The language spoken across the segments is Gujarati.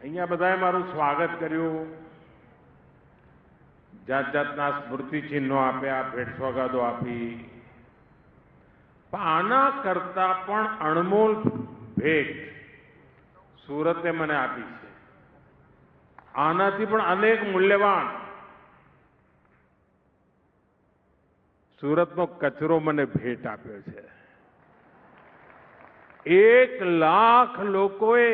અહીંયા બધાએ મારું સ્વાગત કર્યું, જાત જાતના સ્મૃતિ ચિહ્નો આપ્યા, ભેટ સોગાદો આપી. પણ આના કરતા પણ અણમોલ ભેટ સુરતે મને આપી છે. આનાથી પણ અનેક મૂલ્યવાન સુરતનો કચરો મને ભેટ આપ્યો છે. 1 લાખ લોકોએ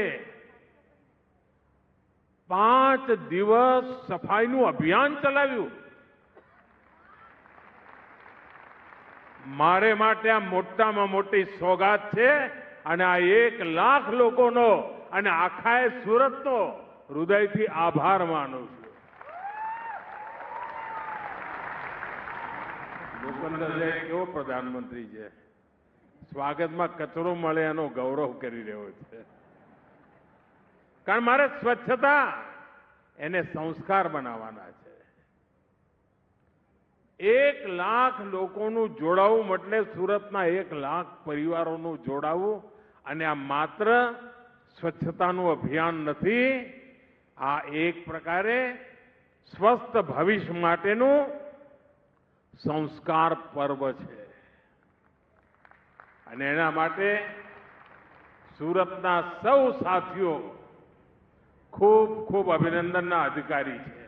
5 દિવસ સફાઈનું અભિયાન ચલાવ્યું. મારે માટે આ મોટામાં મોટી સોગાત છે અને આ 1 લાખ લોકોનો અને આખા સુરતનો હૃદયથી આભાર માનું છું. ભૂપેન્દ્ર કેવો પ્રધાનમંત્રી છે, સ્વાગતમાં કચરો મળે એનો ગૌરવ કરી રહ્યો છે. કારણ મારે સ્વચ્છતા એને સંસ્કાર બનાવવાના છે. 1 લાખ લોકોનું જોડાવું એટલે સુરતના 1 લાખ પરિવારોનું જોડાવું. અને આ માત્ર સ્વચ્છતાનું અભિયાન નથી, આ એક પ્રકારે સ્વસ્થ ભવિષ્ય માટેનું સંસ્કાર પર્વ છે. અને એના માટે સુરતના સૌ સાથીઓ ખૂબ ખૂબ અભિનંદનના અધિકારી છે.